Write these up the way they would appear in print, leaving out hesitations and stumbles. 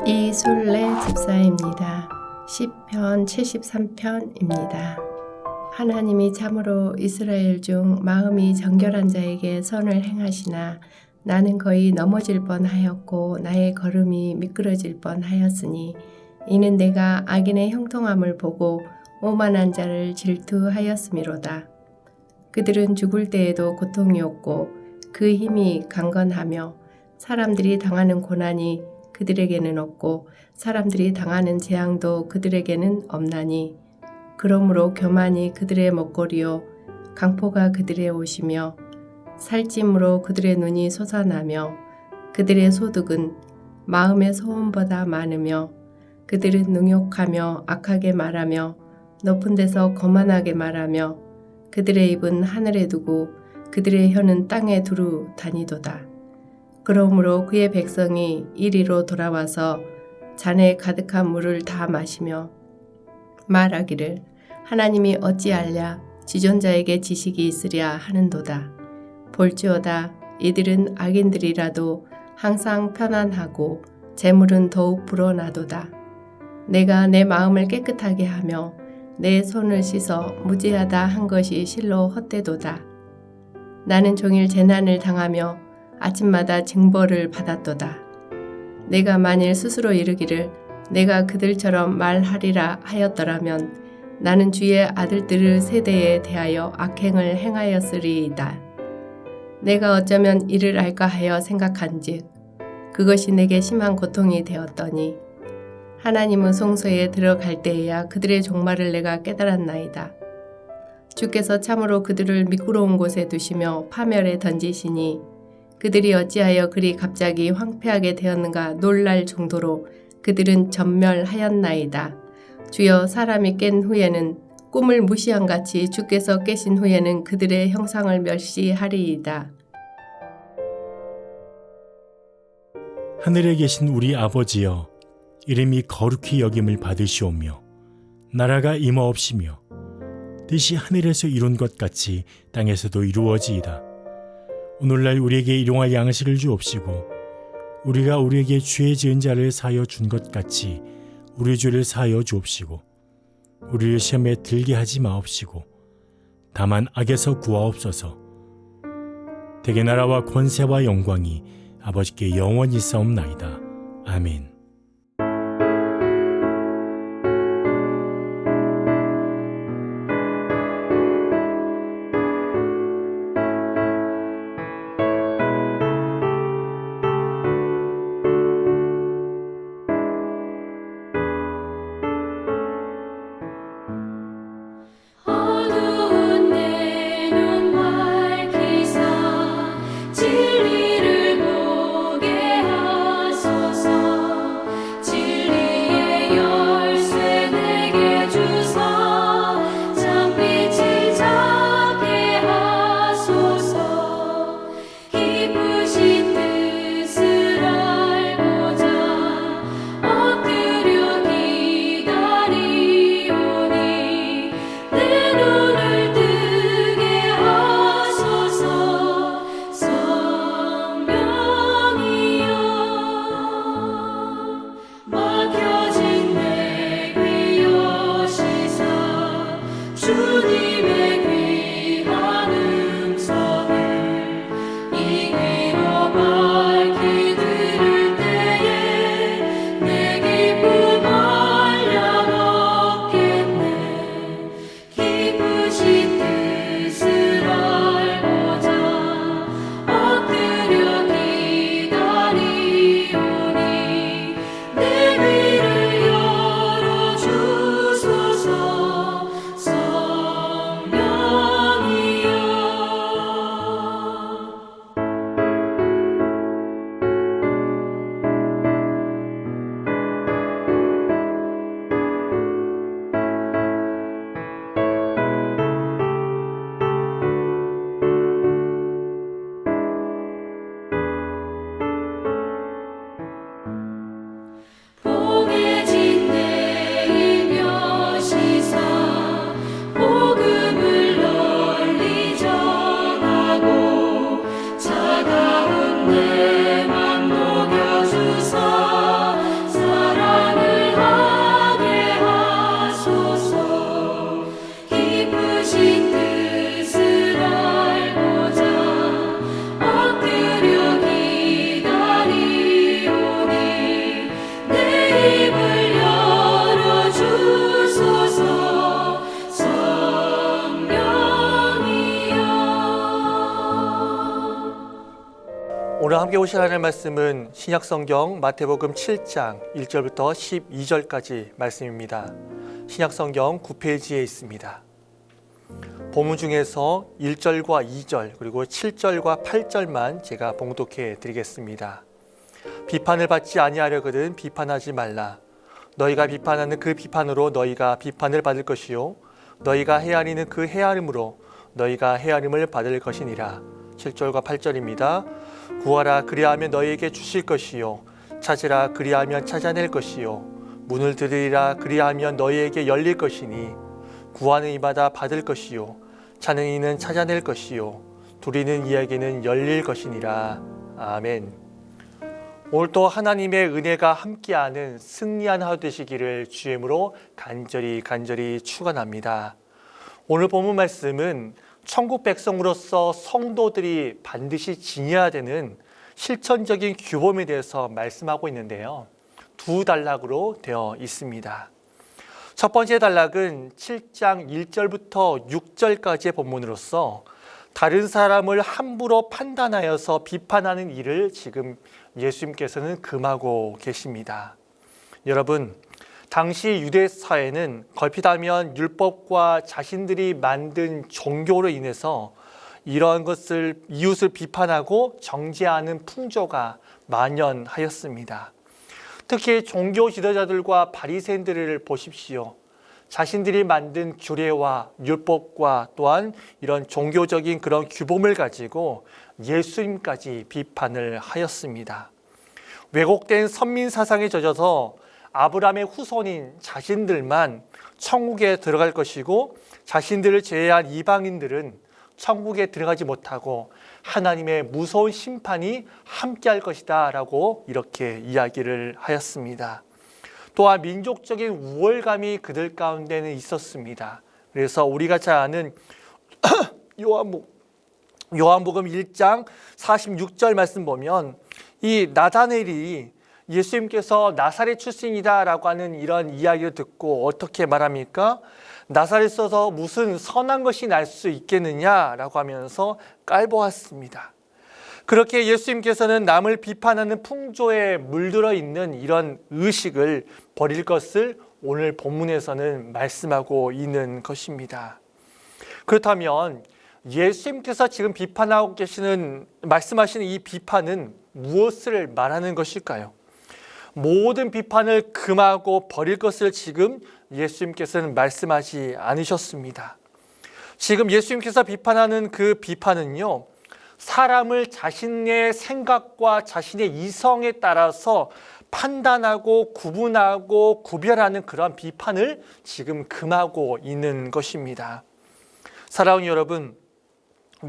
이술래 집사입니다. 시편 73편입니다. 하나님이 참으로 이스라엘 중 마음이 정결한 자에게 선을 행하시나 나는 거의 넘어질 뻔하였고 나의 걸음이 미끄러질 뻔하였으니 이는 내가 악인의 형통함을 보고 오만한 자를 질투하였음이로다. 그들은 죽을 때에도 고통이 없고 그 힘이 강건하며 사람들이 당하는 고난이 그들에게는 없고 사람들이 당하는 재앙도 그들에게는 없나니 그러므로 교만이 그들의 먹거리요 강포가 그들의 옷이며 살찜으로 그들의 눈이 솟아나며 그들의 소득은 마음의 소원보다 많으며 그들은 능욕하며 악하게 말하며 높은 데서 거만하게 말하며 그들의 입은 하늘에 두고 그들의 혀는 땅에 두루 다니도다. 그러므로 그의 백성이 이리로 돌아와서 잔에 가득한 물을 다 마시며 말하기를 하나님이 어찌알랴 지존자에게 지식이 있으랴 하는도다. 볼지어다 이들은 악인들이라도 항상 편안하고 재물은 더욱 불어나도다. 내가 내 마음을 깨끗하게 하며 내 손을 씻어 무지하다 한 것이 실로 헛되도다. 나는 종일 재난을 당하며 아침마다 징벌을 받았도다. 내가 만일 스스로 이르기를 내가 그들처럼 말하리라 하였더라면 나는 주의 아들들의 세대에 대하여 악행을 행하였으리이다. 내가 어쩌면 이를 알까 하여 생각한즉 그것이 내게 심한 고통이 되었더니 하나님의 성소에 들어갈 때에야 그들의 종말을 내가 깨달았나이다. 주께서 참으로 그들을 미끄러운 곳에 두시며 파멸에 던지시니 그들이 어찌하여 그리 갑자기 황폐하게 되었는가 놀랄 정도로 그들은 전멸하였나이다. 주여 사람이 깬 후에는 꿈을 무시한 같이 주께서 깨신 후에는 그들의 형상을 멸시하리이다. 하늘에 계신 우리 아버지여 이름이 거룩히 여김을 받으시오며 나라가 임하옵시며 뜻이 하늘에서 이룬 것 같이 땅에서도 이루어지이다. 오늘날 우리에게 일용할 양식을 주옵시고 우리가 우리에게 죄 지은 자를 사하여 준 것 같이 우리 죄를 사하여 주옵시고 우리를 시험에 들게 하지 마옵시고 다만 악에서 구하옵소서. 대개 나라와 권세와 영광이 아버지께 영원히 있사옵나이다. 아멘. 진리를 보게 하소서. 함께 보실 하나님의 말씀은 신약성경 마태복음 7장 1절부터 12절까지 말씀입니다. 신약성경 9페이지에 있습니다. 본문 중에서 1절과 2절 그리고 7절과 8절만 제가 봉독해 드리겠습니다. 비판을 받지 아니하려거든 비판하지 말라. 너희가 비판하는 그 비판으로 너희가 비판을 받을 것이요 너희가 헤아리는 그 헤아림으로 너희가 헤아림을 받을 것이니라. 7절과 8절입니다. 구하라 그리하면 너희에게 주실 것이요 찾으라 그리하면 찾아낼 것이요 문을 두드리라 그리하면 너희에게 열릴 것이니 구하는 이마다 받을 것이요 찾는 이는 찾아낼 것이요 두드리는 이에게는 열릴 것이니라. 아멘. 오늘도 하나님의 은혜가 함께하는 승리한 하루 되시기를 주의 이름으로 간절히 축원합니다. 오늘 본문 말씀은 천국 백성으로서 성도들이 반드시 지녀야 되는 실천적인 규범에 대해서 말씀하고 있는데요. 두 단락으로 되어 있습니다. 첫 번째 단락은 7장 1절부터 6절까지의 본문으로서 다른 사람을 함부로 판단하여서 비판하는 일을 지금 예수님께서는 금하고 계십니다. 여러분, 당시 유대 사회는 걸핏하면 율법과 자신들이 만든 종교로 인해서 이러한 것을 이웃을 비판하고 정죄하는 풍조가 만연하였습니다. 특히 종교 지도자들과 바리새인들을 보십시오. 자신들이 만든 규례와 율법과 또한 이런 종교적인 그런 규범을 가지고 예수님까지 비판을 하였습니다. 왜곡된 선민 사상에 젖어서 아브라함의 후손인 자신들만 천국에 들어갈 것이고 자신들을 제외한 이방인들은 천국에 들어가지 못하고 하나님의 무서운 심판이 함께할 것이다 라고 이렇게 이야기를 하였습니다. 또한 민족적인 우월감이 그들 가운데는 있었습니다. 그래서 우리가 잘 아는 요한복음 1장 46절 말씀 보면 이 나다넬이 예수님께서 나사렛 출신이다 라고 하는 이런 이야기를 듣고 어떻게 말합니까? 나사렛에서 무슨 선한 것이 날 수 있겠느냐 라고 하면서 깔보았습니다. 그렇게 예수님께서는 남을 비판하는 풍조에 물들어 있는 이런 의식을 버릴 것을 오늘 본문에서는 말씀하고 있는 것입니다. 그렇다면 예수님께서 지금 비판하고 계시는 말씀하시는 이 비판은 무엇을 말하는 것일까요? 모든 비판을 금하고 버릴 것을 지금 예수님께서는 말씀하지 않으셨습니다. 지금 예수님께서 비판하는 그 비판은요, 사람을 자신의 생각과 자신의 이성에 따라서 판단하고 구분하고 구별하는 그런 비판을 지금 금하고 있는 것입니다. 사랑하는 여러분,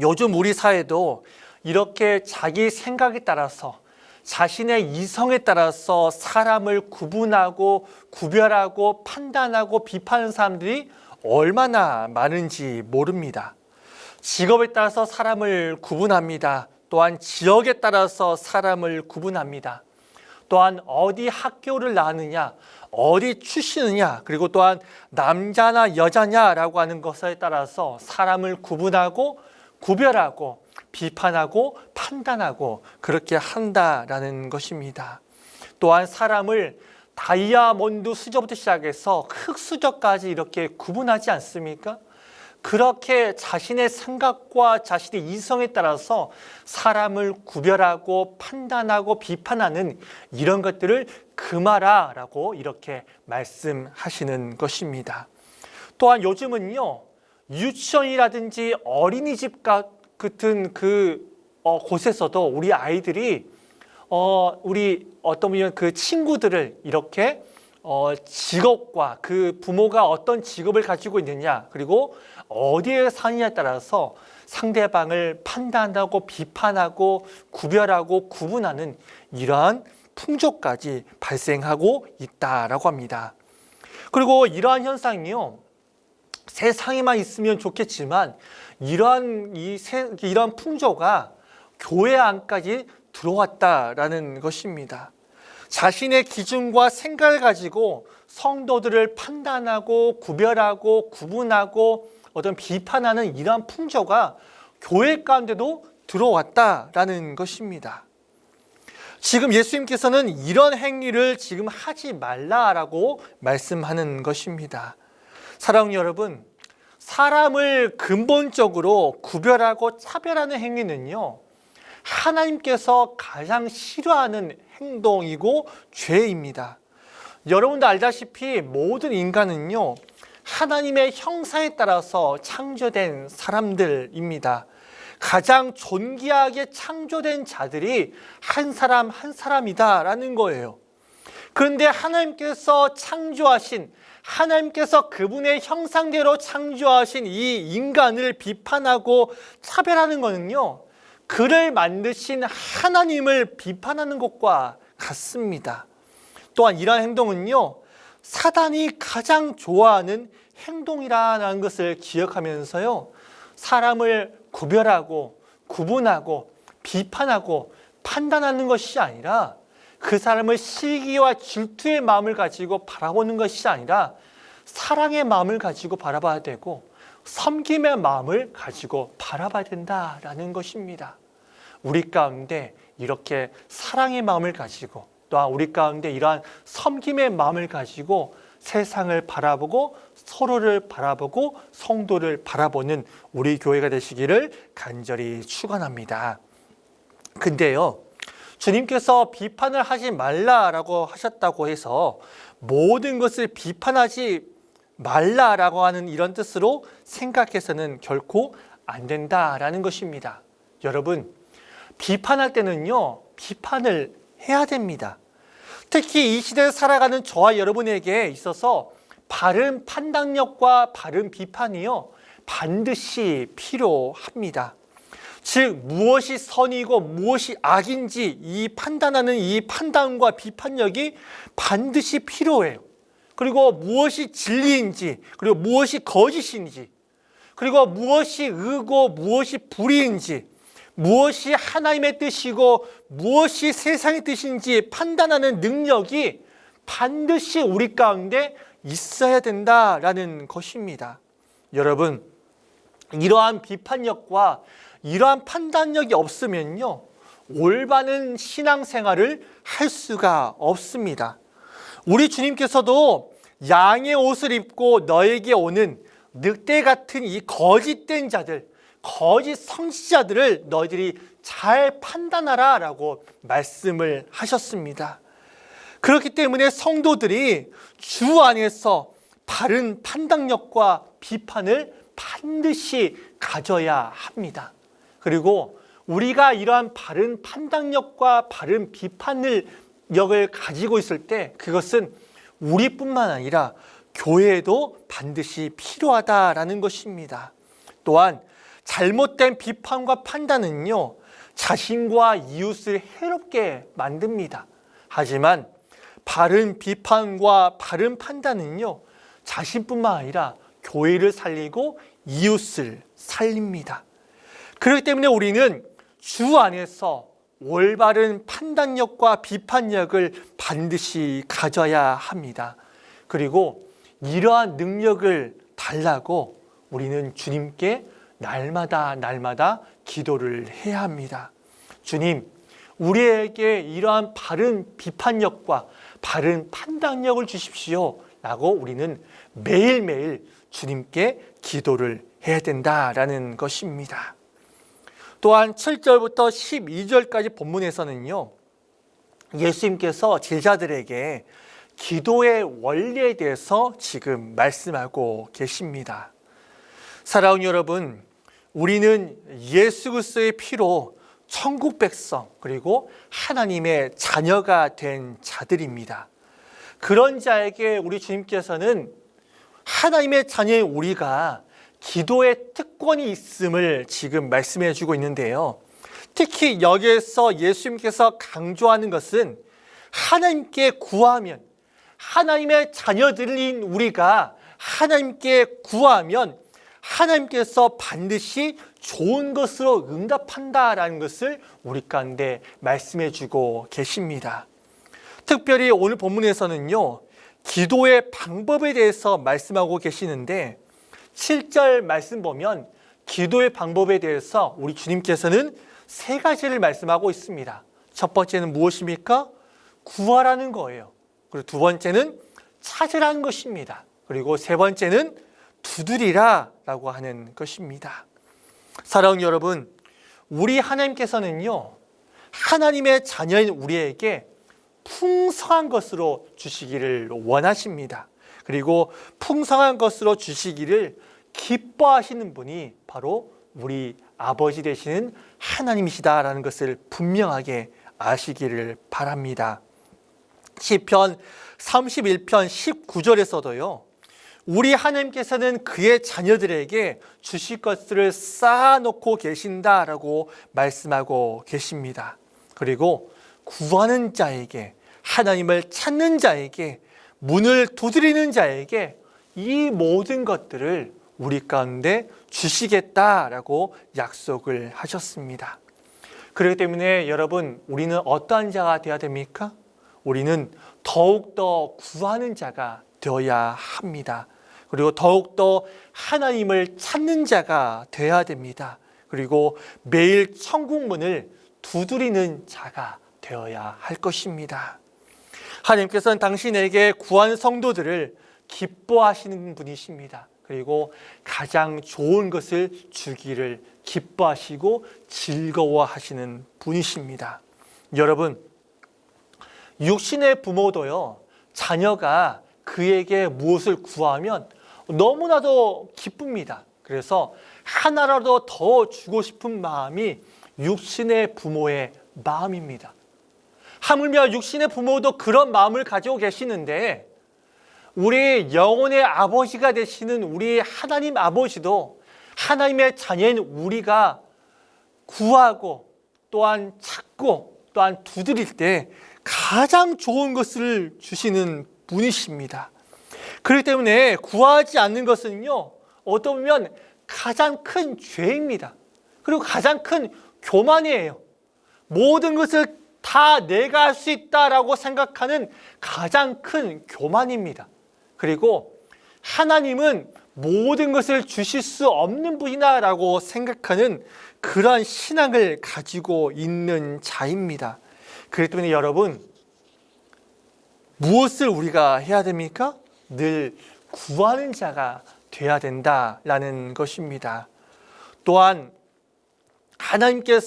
요즘 우리 사회도 이렇게 자기 생각에 따라서 자신의 이성에 따라서 사람을 구분하고 구별하고 판단하고 비판하는 사람들이 얼마나 많은지 모릅니다. 직업에 따라서 사람을 구분합니다. 또한 지역에 따라서 사람을 구분합니다. 또한 어디 학교를 나왔느냐, 어디 출신이냐, 그리고 또한 남자나 여자냐라고 하는 것에 따라서 사람을 구분하고 구별하고 비판하고 판단하고 그렇게 한다라는 것입니다. 또한 사람을 다이아몬드 수저부터 시작해서 흙수저까지 이렇게 구분하지 않습니까? 그렇게 자신의 생각과 자신의 이성에 따라서 사람을 구별하고 판단하고 비판하는 이런 것들을 금하라 라고 이렇게 말씀하시는 것입니다. 또한 요즘은요, 유치원이라든지 어린이집 같은 곳에서도 우리 아이들이 우리 어떤 보면 그 친구들을 이렇게 직업과 그 부모가 어떤 직업을 가지고 있느냐, 그리고 어디에 사느냐에 따라서 상대방을 판단하고 비판하고 구별하고 구분하는 이러한 풍조까지 발생하고 있다라고 합니다. 그리고 이러한 현상이요, 세상에만 있으면 좋겠지만 이러한 풍조가 교회 안까지 들어왔다라는 것입니다. 자신의 기준과 생각을 가지고 성도들을 판단하고 구별하고 구분하고 어떤 비판하는 이러한 풍조가 교회 가운데도 들어왔다라는 것입니다. 지금 예수님께서는 이런 행위를 지금 하지 말라라고 말씀하는 것입니다. 사랑하는 여러분, 사람을 근본적으로 구별하고 차별하는 행위는요, 하나님께서 가장 싫어하는 행동이고 죄입니다. 여러분도 알다시피 모든 인간은요, 하나님의 형상에 따라서 창조된 사람들입니다. 가장 존귀하게 창조된 자들이 한 사람 한 사람이다라는 거예요. 그런데 하나님께서 창조하신, 하나님께서 그분의 형상대로 창조하신 이 인간을 비판하고 차별하는 것은요, 그를 만드신 하나님을 비판하는 것과 같습니다. 또한 이러한 행동은요, 사단이 가장 좋아하는 행동이라는 것을 기억하면서요, 사람을 구별하고 구분하고 비판하고 판단하는 것이 아니라 그 사람을 시기와 질투의 마음을 가지고 바라보는 것이 아니라 사랑의 마음을 가지고 바라봐야 되고 섬김의 마음을 가지고 바라봐야 된다라는 것입니다. 우리 가운데 이렇게 사랑의 마음을 가지고 또한 우리 가운데 이러한 섬김의 마음을 가지고 세상을 바라보고 서로를 바라보고 성도를 바라보는 우리 교회가 되시기를 간절히 축원합니다. 근데요, 주님께서 비판을 하지 말라라고 하셨다고 해서 모든 것을 비판하지 말라라고 하는 이런 뜻으로 생각해서는 결코 안 된다라는 것입니다. 여러분, 비판할 때는요, 비판을 해야 됩니다. 특히 이 시대에 살아가는 저와 여러분에게 있어서 바른 판단력과 바른 비판이요, 반드시 필요합니다. 즉 무엇이 선이고 무엇이 악인지 이 판단하는 이 판단과 비판력이 반드시 필요해요. 그리고 무엇이 진리인지, 그리고 무엇이 거짓인지, 그리고 무엇이 의고 무엇이 불의인지, 무엇이 하나님의 뜻이고 무엇이 세상의 뜻인지 판단하는 능력이 반드시 우리 가운데 있어야 된다라는 것입니다. 여러분, 이러한 비판력과 이러한 판단력이 없으면요, 올바른 신앙생활을 할 수가 없습니다. 우리 주님께서도 양의 옷을 입고 너에게 오는 늑대 같은 이 거짓된 자들, 거짓 선지자들을 너희들이 잘 판단하라 라고 말씀을 하셨습니다. 그렇기 때문에 성도들이 주 안에서 바른 판단력과 비판을 반드시 가져야 합니다. 그리고 우리가 이러한 바른 판단력과 바른 비판력을 가지고 있을 때 그것은 우리뿐만 아니라 교회에도 반드시 필요하다라는 것입니다. 또한 잘못된 비판과 판단은요, 자신과 이웃을 해롭게 만듭니다. 하지만 바른 비판과 바른 판단은요, 자신뿐만 아니라 교회를 살리고 이웃을 살립니다. 그렇기 때문에 우리는 주 안에서 올바른 판단력과 비판력을 반드시 가져야 합니다. 그리고 이러한 능력을 달라고 우리는 주님께 날마다 기도를 해야 합니다. 주님, 우리에게 이러한 바른 비판력과 바른 판단력을 주십시오 라고 우리는 매일매일 주님께 기도를 해야 된다라는 것입니다. 또한 7절부터 12절까지 본문에서는요, 예수님께서 제자들에게 기도의 원리에 대해서 지금 말씀하고 계십니다. 사랑하는 여러분, 우리는 예수 그리스도의 피로 천국 백성 그리고 하나님의 자녀가 된 자들입니다. 그런 자에게 우리 주님께서는 하나님의 자녀인 우리가 기도의 특권이 있음을 지금 말씀해 주고 있는데요. 특히 여기에서 예수님께서 강조하는 것은 하나님께 구하면, 하나님의 자녀들인 우리가 하나님께 구하면 하나님께서 반드시 좋은 것으로 응답한다라는 것을 우리 가운데 말씀해 주고 계십니다. 특별히 오늘 본문에서는요, 기도의 방법에 대해서 말씀하고 계시는데 7절 말씀 보면 기도의 방법에 대해서 우리 주님께서는 세 가지를 말씀하고 있습니다. 첫 번째는 무엇입니까? 구하라는 거예요. 그리고 두 번째는 찾으라는 것입니다. 그리고 세 번째는 두드리라 라고 하는 것입니다. 사랑하는 여러분, 우리 하나님께서는요, 하나님의 자녀인 우리에게 풍성한 것으로 주시기를 원하십니다. 그리고 풍성한 것으로 주시기를 기뻐하시는 분이 바로 우리 아버지 되시는 하나님이시다라는 것을 분명하게 아시기를 바랍니다. 시편 31편 19절에서도요, 우리 하나님께서는 그의 자녀들에게 주실 것들을 쌓아놓고 계신다라고 말씀하고 계십니다. 그리고 구하는 자에게, 하나님을 찾는 자에게, 문을 두드리는 자에게 이 모든 것들을 우리 가운데 주시겠다라고 약속을 하셨습니다. 그렇기 때문에 여러분, 우리는 어떠한 자가 되어야 됩니까? 우리는 더욱더 구하는 자가 되어야 합니다. 그리고 더욱더 하나님을 찾는 자가 되어야 됩니다. 그리고 매일 천국문을 두드리는 자가 되어야 할 것입니다. 하나님께서는 당신에게 구한 성도들을 기뻐하시는 분이십니다. 그리고 가장 좋은 것을 주기를 기뻐하시고 즐거워하시는 분이십니다. 여러분, 육신의 부모도요, 자녀가 그에게 무엇을 구하면 너무나도 기쁩니다. 그래서 하나라도 더 주고 싶은 마음이 육신의 부모의 마음입니다. 하물며 육신의 부모도 그런 마음을 가지고 계시는데, 우리 영혼의 아버지가 되시는 우리 하나님 아버지도 하나님의 자녀인 우리가 구하고 또한 찾고 또한 두드릴 때 가장 좋은 것을 주시는 분이십니다. 그렇기 때문에 구하지 않는 것은요, 어떻게 보면 가장 큰 죄입니다. 그리고 가장 큰 교만이에요. 모든 것을 다 내가 할 수 있다라고 생각하는 가장 큰 교만입니다. 그리고 하나님은 모든 것을 주실 수 없는 분이다라고 생각하는 그러한 신앙을 가지고 있는 자입니다. 그렇기 때문에 여러분, 무엇을 우리가 해야 됩니까? 늘 구하는 자가 되어야 된다라는 것입니다. 또한 하나님께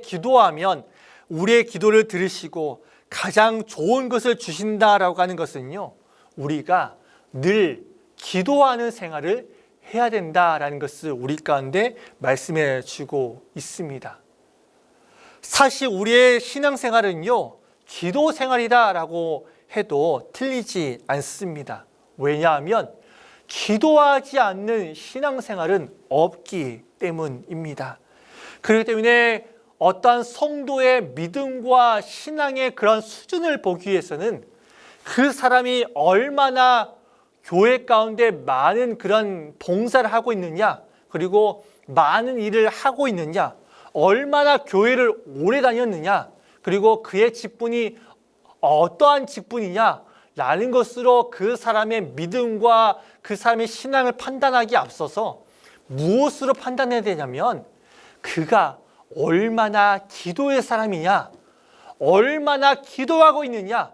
기도하면 우리의 기도를 들으시고 가장 좋은 것을 주신다라고 하는 것은요, 우리가 늘 기도하는 생활을 해야 된다라는 것을 우리 가운데 말씀해 주고 있습니다. 사실 우리의 신앙생활은요, 기도 생활이다라고 해도 틀리지 않습니다. 왜냐하면 기도하지 않는 신앙생활은 없기 때문입니다. 그렇기 때문에 어떠한 성도의 믿음과 신앙의 그런 수준을 보기 위해서는 그 사람이 얼마나 교회 가운데 많은 그런 봉사를 하고 있느냐, 그리고 많은 일을 하고 있느냐, 얼마나 교회를 오래 다녔느냐, 그리고 그의 직분이 어떠한 직분이냐 라는 것으로 그 사람의 믿음과 그 사람의 신앙을 판단하기에 앞서서 무엇으로 판단해야 되냐면, 그가 얼마나 기도의 사람이냐, 얼마나 기도하고 있느냐,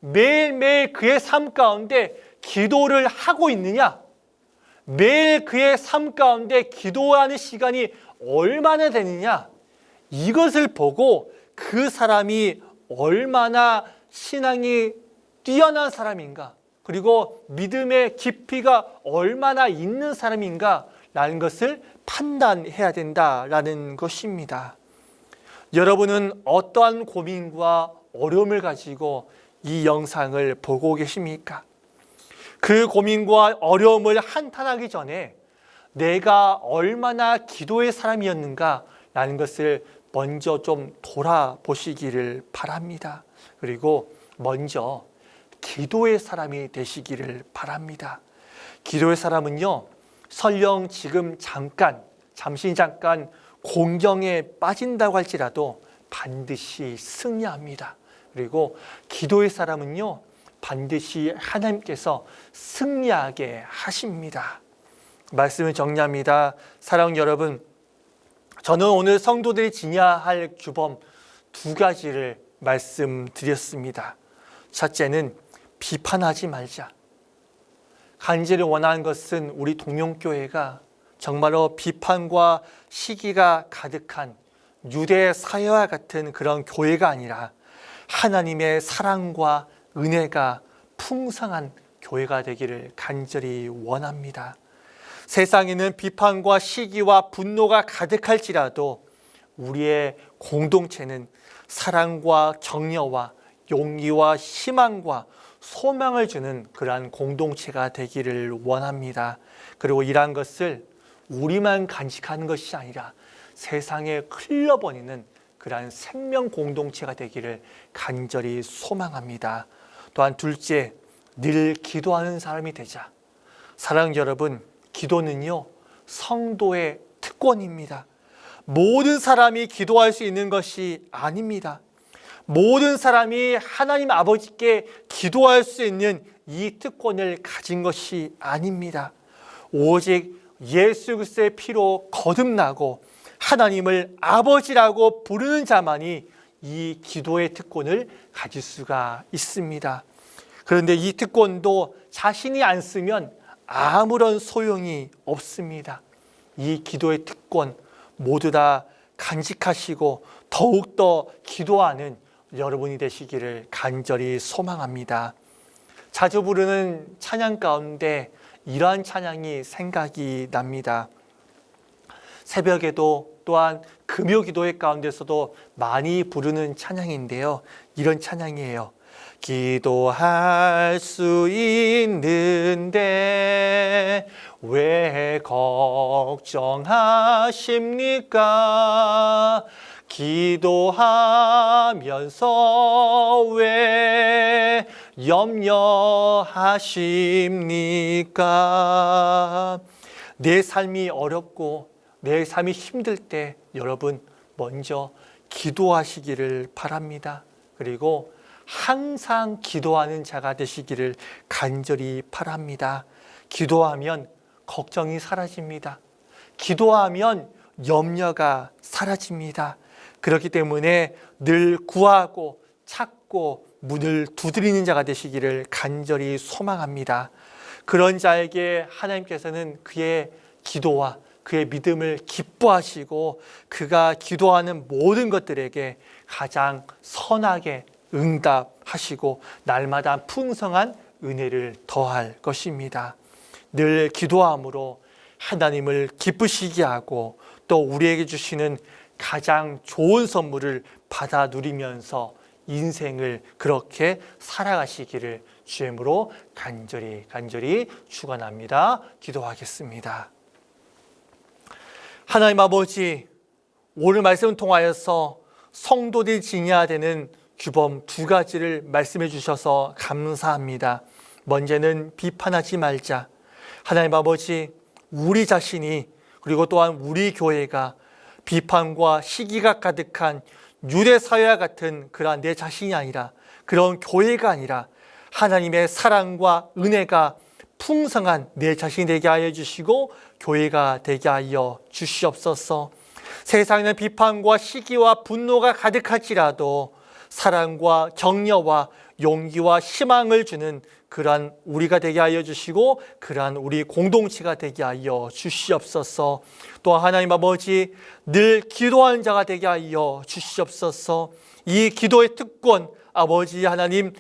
매일매일 그의 삶 가운데 기도를 하고 있느냐, 매일 그의 삶 가운데 기도하는 시간이 얼마나 되느냐, 이것을 보고 그 사람이 얼마나 신앙이 뛰어난 사람인가, 그리고 믿음의 깊이가 얼마나 있는 사람인가 라는 것을 판단해야 된다라는 것입니다. 여러분은 어떠한 고민과 어려움을 가지고 이 영상을 보고 계십니까? 그 고민과 어려움을 한탄하기 전에 내가 얼마나 기도의 사람이었는가 라는 것을 먼저 좀 돌아보시기를 바랍니다. 그리고 먼저 기도의 사람이 되시기를 바랍니다. 기도의 사람은요, 설령 지금 잠시 잠깐 공경에 빠진다고 할지라도 반드시 승리합니다. 그리고 기도의 사람은요, 반드시 하나님께서 승리하게 하십니다. 말씀을 정리합니다. 사랑하는 여러분, 저는 오늘 성도들이 지녀야 할 규범 두 가지를 말씀드렸습니다. 첫째는 비판하지 말자. 간절히 원하는 것은 우리 동명교회가 정말로 비판과 시기가 가득한 유대 사회와 같은 그런 교회가 아니라 하나님의 사랑과 은혜가 풍성한 교회가 되기를 간절히 원합니다. 세상에는 비판과 시기와 분노가 가득할지라도 우리의 공동체는 사랑과 격려와 용기와 희망과 소망을 주는 그러한 공동체가 되기를 원합니다. 그리고 이러한 것을 우리만 간직하는 것이 아니라 세상에 흘러버리는 그러한 생명 공동체가 되기를 간절히 소망합니다. 또한 둘째, 늘 기도하는 사람이 되자. 사랑하는 여러분, 기도는요, 성도의 특권입니다. 모든 사람이 기도할 수 있는 것이 아닙니다. 모든 사람이 하나님 아버지께 기도할 수 있는 이 특권을 가진 것이 아닙니다. 오직 예수 그리스도의 피로 거듭나고 하나님을 아버지라고 부르는 자만이 이 기도의 특권을 가질 수가 있습니다. 그런데 이 특권도 자신이 안 쓰면 아무런 소용이 없습니다. 이 기도의 특권 모두 다 간직하시고 더욱더 기도하는 여러분이 되시기를 간절히 소망합니다. 자주 부르는 찬양 가운데 이러한 찬양이 생각이 납니다. 새벽에도 또한 금요 기도회 가운데서도 많이 부르는 찬양인데요. 이런 찬양이에요. 기도할 수 있는데 왜 걱정하십니까? 기도하면서 왜 염려하십니까? 내 삶이 어렵고 내 삶이 힘들 때 여러분 먼저 기도하시기를 바랍니다. 그리고 항상 기도하는 자가 되시기를 간절히 바랍니다. 기도하면 걱정이 사라집니다. 기도하면 염려가 사라집니다. 그렇기 때문에 늘 구하고 찾고 문을 두드리는 자가 되시기를 간절히 소망합니다. 그런 자에게 하나님께서는 그의 기도와 그의 믿음을 기뻐하시고 그가 기도하는 모든 것들에게 가장 선하게 응답하시고 날마다 풍성한 은혜를 더할 것입니다. 늘 기도함으로 하나님을 기쁘시게 하고 또 우리에게 주시는 가장 좋은 선물을 받아 누리면서 인생을 그렇게 살아가시기를 주님으로 간절히 축원합니다. 기도하겠습니다. 하나님 아버지, 오늘 말씀을 통하여서 성도들이 지녀야 되는 규범 두 가지를 말씀해 주셔서 감사합니다. 먼저는 비판하지 말자. 하나님 아버지, 우리 자신이 그리고 또한 우리 교회가 비판과 시기가 가득한 유대 사회와 같은 그러한 내 자신이 아니라 그런 교회가 아니라 하나님의 사랑과 은혜가 풍성한 내 자신이 되게 하여 주시고 교회가 되게 하여 주시옵소서. 세상에는 비판과 시기와 분노가 가득할지라도 사랑과 격려와 용기와 희망을 주는 그러한 우리가 되게 하여 주시고 그러한 우리 공동체가 되게 하여 주시옵소서. 또 하나님 아버지, 늘 기도하는 자가 되게 하여 주시옵소서. 이 기도의 특권 아버지 하나님,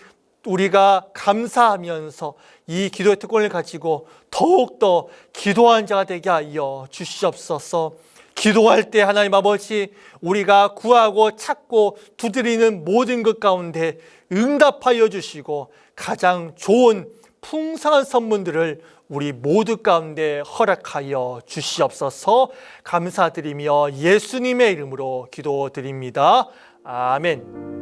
우리가 감사하면서 이 기도의 특권을 가지고 더욱더 기도하는 자가 되게 하여 주시옵소서. 기도할 때 하나님 아버지, 우리가 구하고 찾고 두드리는 모든 것 가운데 응답하여 주시고 가장 좋은 풍성한 선물들을 우리 모두 가운데 허락하여 주시옵소서. 감사드리며 예수님의 이름으로 기도드립니다. 아멘.